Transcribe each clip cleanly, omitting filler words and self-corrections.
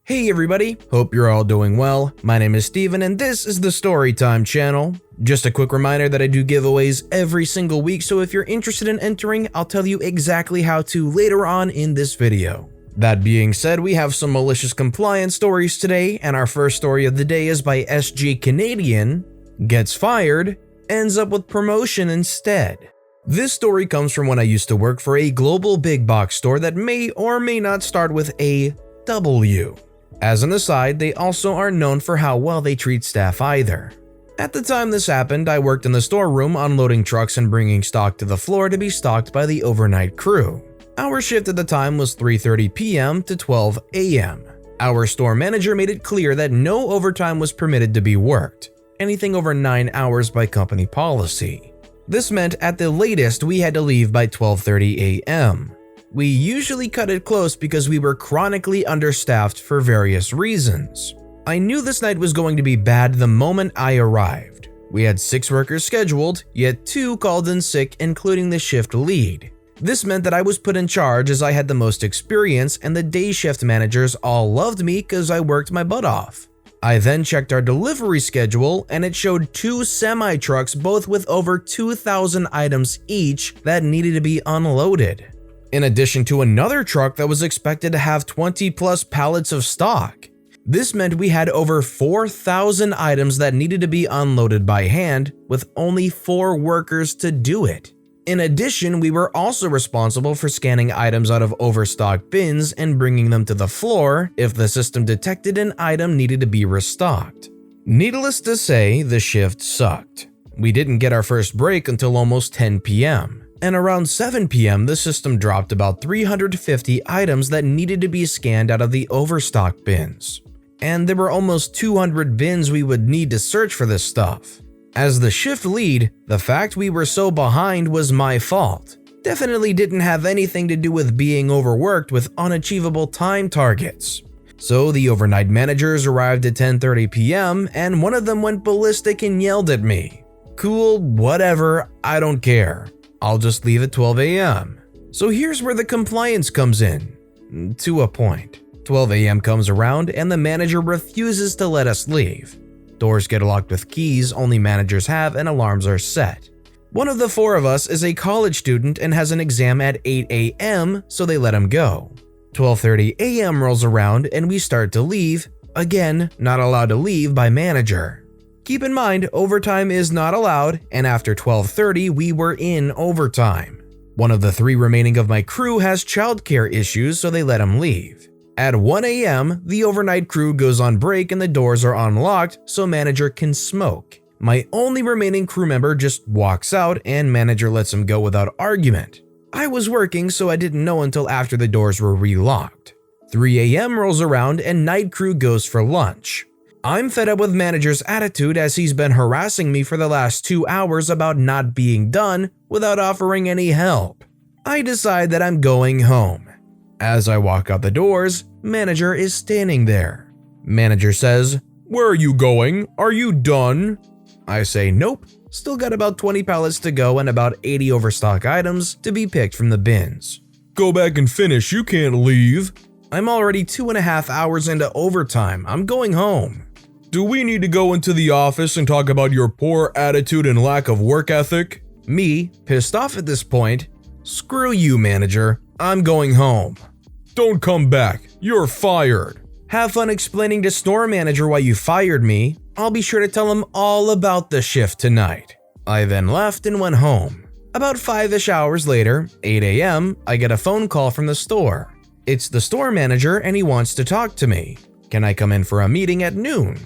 Hey everybody, hope you're all doing well. My name is Steven and this is the Storytime channel. Just a quick reminder that I do giveaways every single week, so if you're interested in entering, I'll tell you exactly how to later on in this video. That being said, we have some malicious compliance stories today, and our first story of the day is by SGCanadian. Gets fired, ends up with promotion instead. This story comes from when I used to work for a global big box store that may or may not start with a W. As an aside, they also aren't known for how well they treat staff either. At the time this happened, I worked in the storeroom unloading trucks and bringing stock to the floor to be stocked by the overnight crew. Our shift at the time was 3:30 p.m. to 12 a.m. Our store manager made it clear that no overtime was permitted to be worked, anything over 9 hours by company policy. This meant at the latest we had to leave by 12:30 a.m. We usually cut it close because we were chronically understaffed for various reasons. I knew this night was going to be bad the moment I arrived. We had 6 workers scheduled, yet 2 called in sick, including the shift lead. This meant that I was put in charge as I had the most experience, and the day shift managers all loved me because I worked my butt off. I then checked our delivery schedule and it showed 2 semi-trucks, both with over 2,000 items each that needed to be unloaded, in addition to another truck that was expected to have 20 plus pallets of stock. This meant we had over 4,000 items that needed to be unloaded by hand, with only 4 workers to do it. In addition, we were also responsible for scanning items out of overstocked bins and bringing them to the floor if the system detected an item needed to be restocked. Needless to say, the shift sucked. We didn't get our first break until almost 10 p.m. And around 7 p.m. the system dropped about 350 items that needed to be scanned out of the overstock bins. And there were almost 200 bins we would need to search for this stuff. As the shift lead, the fact we were so behind was my fault. Definitely didn't have anything to do with being overworked with unachievable time targets. So the overnight managers arrived at 10:30 p.m. and one of them went ballistic and yelled at me. Cool, whatever, I don't care. I'll just leave at 12 a.m. So here's where the compliance comes in. To a point. 12 a.m. comes around and the manager refuses to let us leave. Doors get locked with keys only managers have and alarms are set. One of the 4 of us is a college student and has an exam at 8 a.m., so they let him go. 12:30 a.m. rolls around and we start to leave. Again, not allowed to leave by manager. Keep in mind, overtime is not allowed, and after 12:30 we were in overtime. One of the 3 remaining of my crew has childcare issues, so they let him leave. At 1 a.m., the overnight crew goes on break and the doors are unlocked so manager can smoke. My only remaining crew member just walks out and manager lets him go without argument. I was working, so I didn't know until after the doors were relocked. 3 a.m. rolls around and night crew goes for lunch. I'm fed up with manager's attitude as he's been harassing me for the last 2 hours about not being done without offering any help. I decide that I'm going home. As I walk out the doors, manager is standing there. Manager says, "Where are you going? Are you done?" I say nope, still got about 20 pallets to go and about 80 overstock items to be picked from the bins. "Go back and finish, you can't leave." I'm already 2.5 hours into overtime, I'm going home. "Do we need to go into the office and talk about your poor attitude and lack of work ethic?" Me, pissed off at this point, "Screw you, manager, I'm going home." "Don't come back, you're fired." "Have fun explaining to store manager why you fired me. I'll be sure to tell him all about the shift tonight." I then left and went home. About 5-ish hours later, 8 a.m., I get a phone call from the store. It's the store manager and he wants to talk to me. Can I come in for a meeting at noon?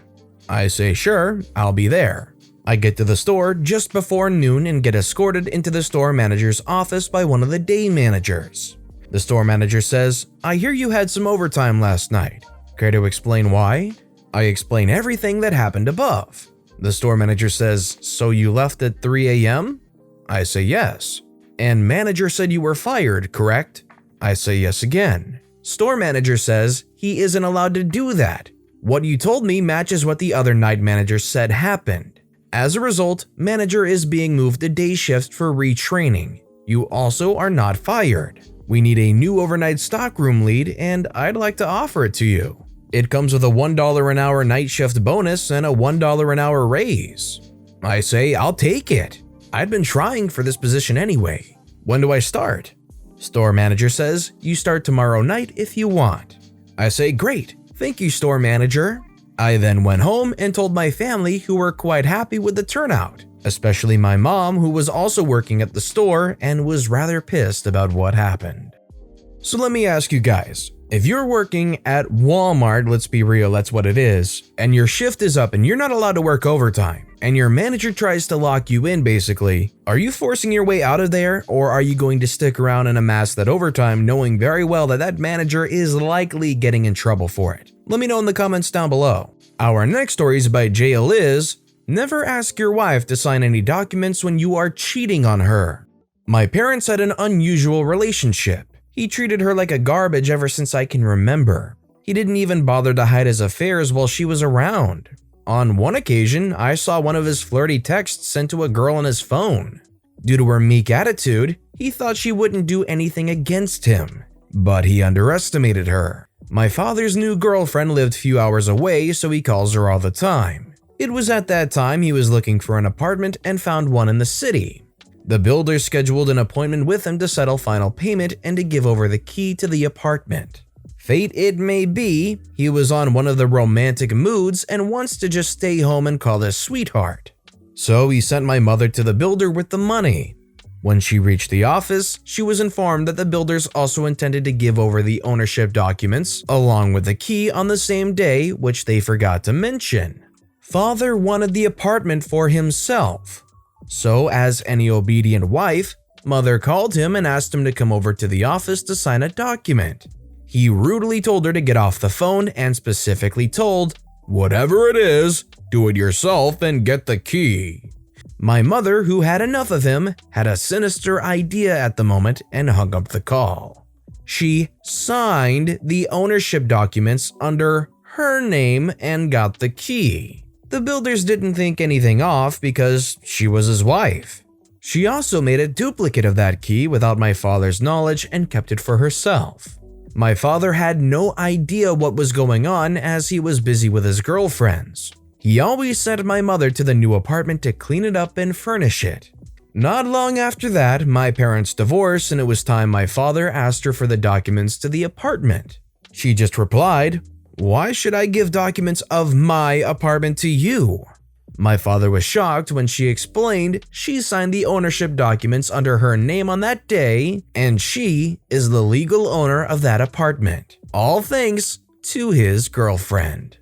I say sure, I'll be there. I get to the store just before noon and get escorted into the store manager's office by one of the day managers. The store manager says, "I hear you had some overtime last night. Care to explain why?" I explain everything that happened above. The store manager says, "So you left at 3 a.m.? I say yes. "And manager said you were fired, correct?" I say yes again. Store manager says he isn't allowed to do that. "What you told me matches what the other night manager said happened. As a result, manager is being moved to day shift for retraining. You also are not fired. We need a new overnight stockroom lead and I'd like to offer it to you." It comes with a $1 an hour night shift bonus and a $1 an hour raise. I say, I'll take it. I'd been trying for this position anyway. When do I start? Store manager says, you start tomorrow night if you want. I say, great, thank you, store manager. I then went home and told my family, who were quite happy with the turnout, especially my mom, who was also working at the store and was rather pissed about what happened. So let me ask you guys, if you're working at Walmart, let's be real, that's what it is, and your shift is up and you're not allowed to work overtime, and your manager tries to lock you in basically, are you forcing your way out of there, or are you going to stick around and amass that overtime knowing very well that that manager is likely getting in trouble for it? Let me know in the comments down below. Our next story is by Jayeliz. Never ask your wife to sign any documents when you are cheating on her. My parents had an unusual relationship. He treated her like a garbage ever since I can remember. He didn't even bother to hide his affairs while she was around. On one occasion, I saw one of his flirty texts sent to a girl on his phone. Due to her meek attitude, he thought she wouldn't do anything against him, but he underestimated her. My father's new girlfriend lived a few hours away, so he calls her all the time. It was at that time he was looking for an apartment and found one in the city. The builder scheduled an appointment with him to settle final payment and to give over the key to the apartment. Fate it may be, he was on one of the romantic moods and wants to just stay home and call his sweetheart. So he sent my mother to the builder with the money. When she reached the office, she was informed that the builders also intended to give over the ownership documents along with the key on the same day, which they forgot to mention. Father wanted the apartment for himself. So, as any obedient wife, mother called him and asked him to come over to the office to sign a document. He rudely told her to get off the phone and specifically told, "Whatever it is, do it yourself and get the key." My mother, who had enough of him, had a sinister idea at the moment and hung up the call. She signed the ownership documents under her name and got the key. The builders didn't think anything off because she was his wife. She also made a duplicate of that key without my father's knowledge and kept it for herself. My father had no idea what was going on as he was busy with his girlfriends. He always sent my mother to the new apartment to clean it up and furnish it. Not long after that, my parents divorced and it was time my father asked her for the documents to the apartment. She just replied, "Why should I give documents of my apartment to you?" My father was shocked when she explained she signed the ownership documents under her name on that day, and she is the legal owner of that apartment. All thanks to his girlfriend.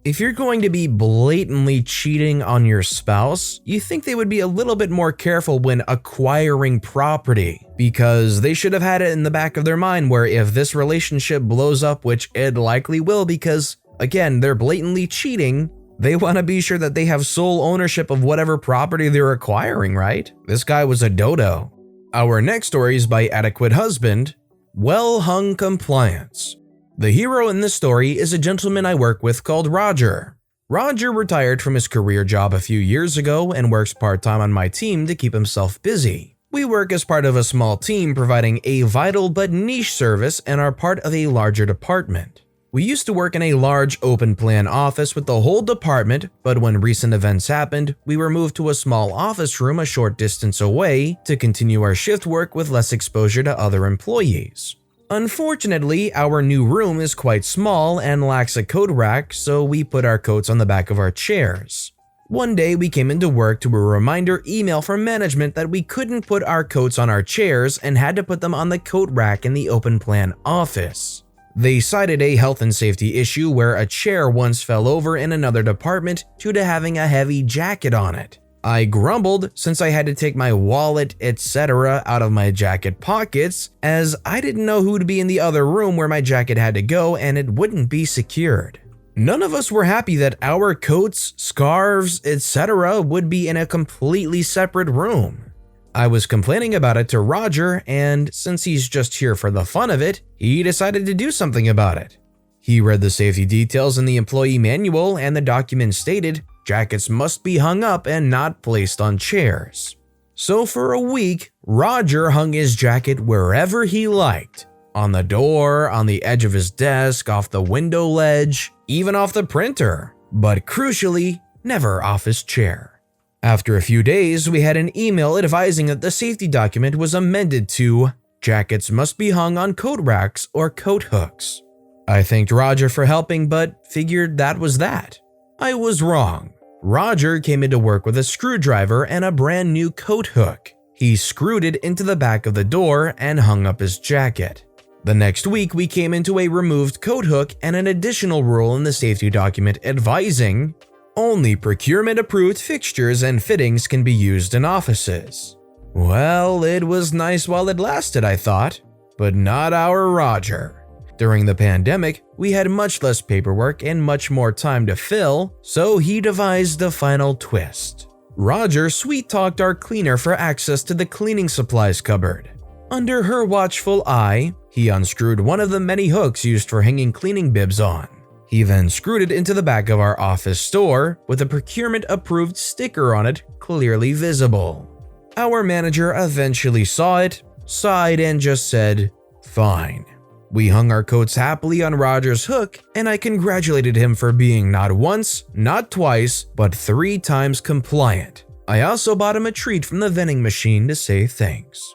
If you're going to be blatantly cheating on your spouse, you think they would be a little bit more careful when acquiring property, because they should have had it in the back of their mind where if this relationship blows up, which it likely will because, again, they're blatantly cheating, they want to be sure that they have sole ownership of whatever property they're acquiring, right? This guy was a dodo. Our next story is by AdequateHusband, Well-Hung Compliance. The hero in this story is a gentleman I work with called Roger. Roger retired from his career job a few years ago and works part-time on my team to keep himself busy. We work as part of a small team providing a vital but niche service and are part of a larger department. We used to work in a large open-plan office with the whole department, but when recent events happened, we were moved to a small office room a short distance away to continue our shift work with less exposure to other employees. Unfortunately, our new room is quite small and lacks a coat rack, so we put our coats on the back of our chairs. One day we came into work to a reminder email from management that we couldn't put our coats on our chairs and had to put them on the coat rack in the open plan office. They cited a health and safety issue where a chair once fell over in another department due to having a heavy jacket on it. I grumbled since I had to take my wallet, etc. out of my jacket pockets as I didn't know who'd be in the other room where my jacket had to go and it wouldn't be secured. None of us were happy that our coats, scarves, etc. would be in a completely separate room. I was complaining about it to Roger, and since he's just here for the fun of it, he decided to do something about it. He read the safety details in the employee manual and the document stated jackets must be hung up and not placed on chairs. So for a week, Roger hung his jacket wherever he liked, on the door, on the edge of his desk, off the window ledge, even off the printer, but crucially, never off his chair. After a few days, we had an email advising that the safety document was amended to "Jackets must be hung on coat racks or coat hooks." I thanked Roger for helping, but figured that was that. I was wrong. Roger came into work with a screwdriver and a brand new coat hook. He screwed it into the back of the door and hung up his jacket. The next week, we came into a removed coat hook and an additional rule in the safety document advising only procurement-approved fixtures and fittings can be used in offices. Well, it was nice while it lasted, I thought, but not our Roger. During the pandemic, we had much less paperwork and much more time to fill, so he devised the final twist. Roger sweet-talked our cleaner for access to the cleaning supplies cupboard. Under her watchful eye, he unscrewed one of the many hooks used for hanging cleaning bibs on. He then screwed it into the back of our office store with a procurement-approved sticker on it clearly visible. Our manager eventually saw it, sighed, and just said, "Fine." We hung our coats happily on Roger's hook, and I congratulated him for being not once, not twice, but 3 times compliant. I also bought him a treat from the vending machine to say thanks.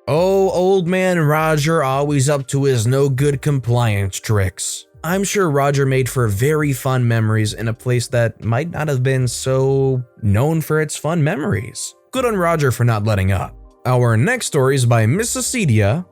Oh, old man Roger always up to his no-good compliance tricks. I'm sure Roger made for very fun memories in a place that might not have been so known for its fun memories. Good on Roger for not letting up. Our next story is by MissAcedia.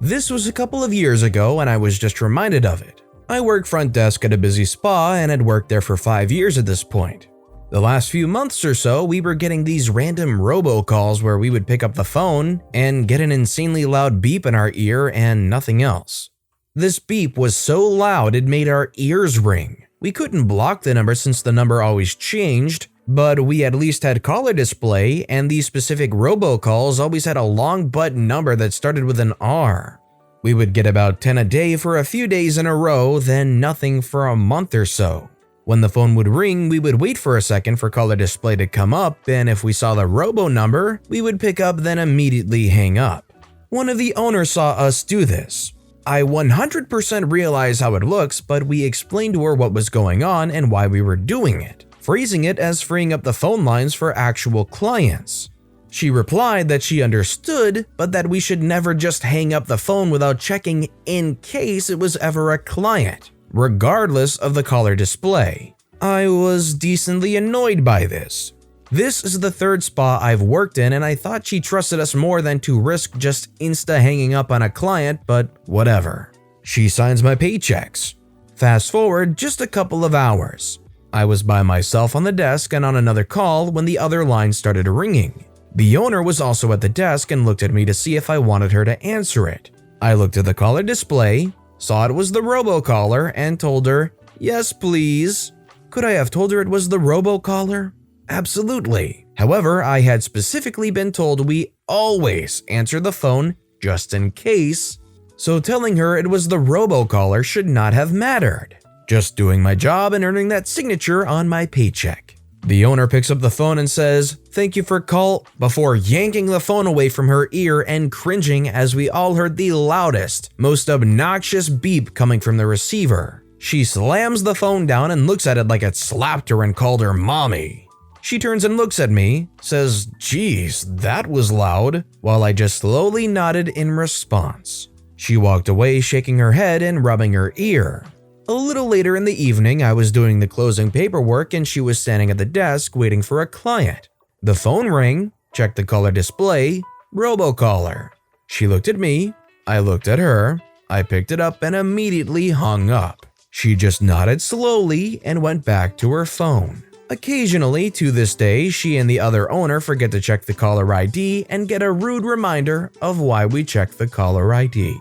This was a couple of years ago and I was just reminded of it. I work front desk at a busy spa and had worked there for 5 years at this point. The last few months or so, we were getting these random robocalls where we would pick up the phone and get an insanely loud beep in our ear and nothing else. This beep was so loud it made our ears ring. We couldn't block the number since the number always changed, but we at least had caller display, and these specific robocalls always had a long button number that started with an R. We would get about 10 a day for a few days in a row, then nothing for a month or so. When the phone would ring, we would wait for a second for caller display to come up, and if we saw the robo number, we would pick up then immediately hang up. One of the owners saw us do this. I 100% realize how it looks, but we explained to her what was going on and why we were doing it, phrasing it as freeing up the phone lines for actual clients. She replied that she understood, but that we should never just hang up the phone without checking in case it was ever a client, regardless of the caller display. I was decently annoyed by this. This is the 3rd spa I've worked in, and I thought she trusted us more than to risk just hanging up on a client, but whatever. She signs my paychecks. Fast forward just a couple of hours. I was by myself on the desk and on another call when the other line started ringing. The owner was also at the desk and looked at me to see if I wanted her to answer it. I looked at the caller display, saw it was the robocaller, and told her, "Yes, please." Could I have told her it was the robocaller? Absolutely. However, I had specifically been told we always answer the phone just in case, so telling her it was the robocaller should not have mattered. Just doing my job and earning that signature on my paycheck. The owner picks up the phone and says, "Thank you for call," before yanking the phone away from her ear and cringing as we all heard the loudest, most obnoxious beep coming from the receiver. She slams the phone down and looks at it like it slapped her and called her mommy. She turns and looks at me, says, "Geez, that was loud," while I just slowly nodded in response. She walked away shaking her head and rubbing her ear. A little later in the evening, I was doing the closing paperwork and she was standing at the desk waiting for a client. The phone rang, checked the caller display, robocaller. She looked at me, I looked at her, I picked it up and immediately hung up. She just nodded slowly and went back to her phone. Occasionally, to this day, she and the other owner forget to check the caller ID and get a rude reminder of why we check the caller ID.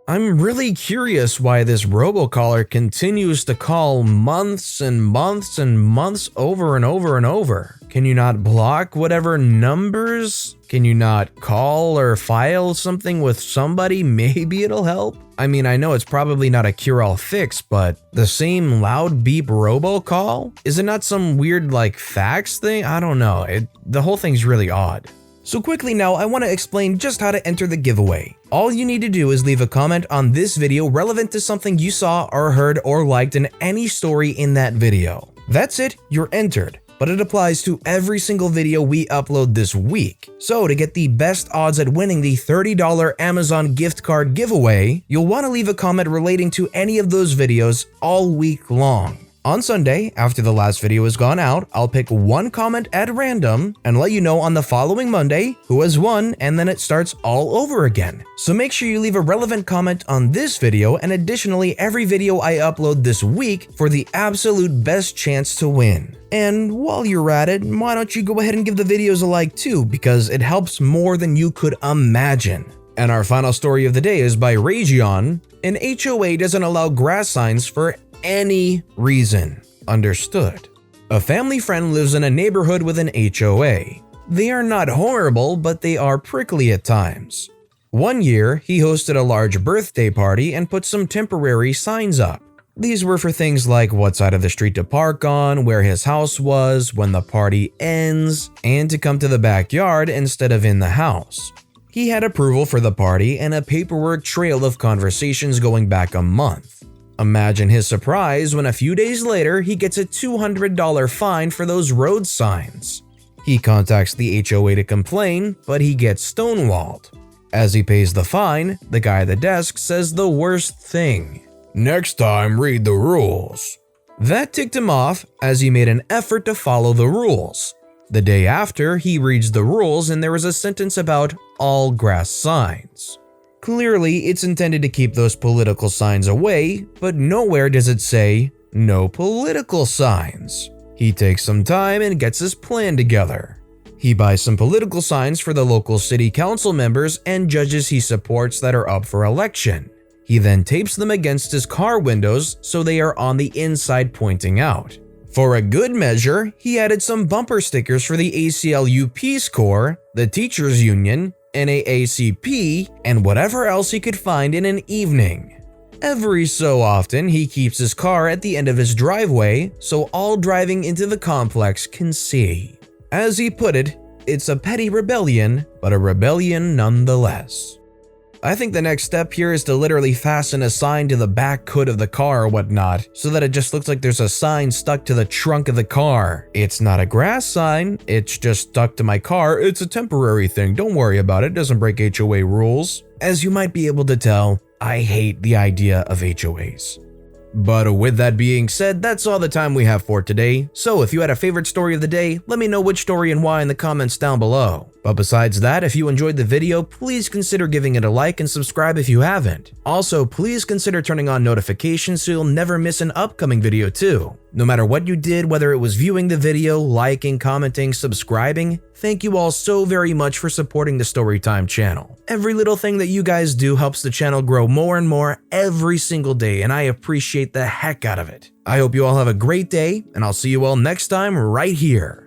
I'm really curious why this robocaller continues to call months and months and months over and over and over. Can you not block whatever numbers? Can you not call or file something with somebody? Maybe it'll help. I mean, I know it's probably not a cure-all fix, but the same loud beep robocall? Is it not some weird fax thing? I don't know. The whole thing's really odd. So quickly now, I want to explain just how to enter the giveaway. All you need to do is leave a comment on this video relevant to something you saw or heard or liked in any story in that video. That's it, you're entered. But it applies to every single video we upload this week. So to get the best odds at winning the $30 Amazon gift card giveaway, you'll want to leave a comment relating to any of those videos all week long. On Sunday, after the last video has gone out, I'll pick one comment at random and let you know on the following Monday who has won, and then it starts all over again. So make sure you leave a relevant comment on this video and additionally every video I upload this week for the absolute best chance to win. And while you're at it, why don't you go ahead and give the videos a like too, because it helps more than you could imagine. And our final story of the day is by Rajion. An HOA doesn't allow grass signs for any reason. Understood. A family friend lives in a neighborhood with an HOA. They are not horrible, but they are prickly at times. One year, he hosted a large birthday party and put some temporary signs up. These were for things like what side of the street to park on, where his house was, when the party ends, and to come to the backyard instead of in the house. He had approval for the party and a paperwork trail of conversations going back a month. Imagine his surprise when a few days later he gets a $200 fine for those road signs. He contacts the HOA to complain, but he gets stonewalled. As he pays the fine, the guy at the desk says the worst thing. "Next time, read the rules." That ticked him off as he made an effort to follow the rules. The day after, he reads the rules and there was a sentence about all grass signs. Clearly, it's intended to keep those political signs away, but nowhere does it say, no political signs. He takes some time and gets his plan together. He buys some political signs for the local city council members and judges he supports that are up for election. He then tapes them against his car windows so they are on the inside pointing out. For a good measure, he added some bumper stickers for the ACLU Peace Corps, the Teachers Union, NAACP, and whatever else he could find in an evening. Every so often, he keeps his car at the end of his driveway so all driving into the complex can see. As he put it, it's a petty rebellion, but a rebellion nonetheless. I think the next step here is to literally fasten a sign to the back hood of the car or whatnot, so that it just looks like there's a sign stuck to the trunk of the car. It's not a grass sign, it's just stuck to my car. It's a temporary thing, don't worry about it, doesn't break HOA rules. As you might be able to tell, I hate the idea of HOAs. But with that being said, that's all the time we have for today. So if you had a favorite story of the day, let me know which story and why in the comments down below. But besides that, if you enjoyed the video, please consider giving it a like and subscribe if you haven't. Also, please consider turning on notifications so you'll never miss an upcoming video too. No matter what you did, whether it was viewing the video, liking, commenting, subscribing, thank you all so very much for supporting the Storytime channel. Every little thing that you guys do helps the channel grow more and more every single day, and I appreciate the heck out of it. I hope you all have a great day, and I'll see you all next time right here.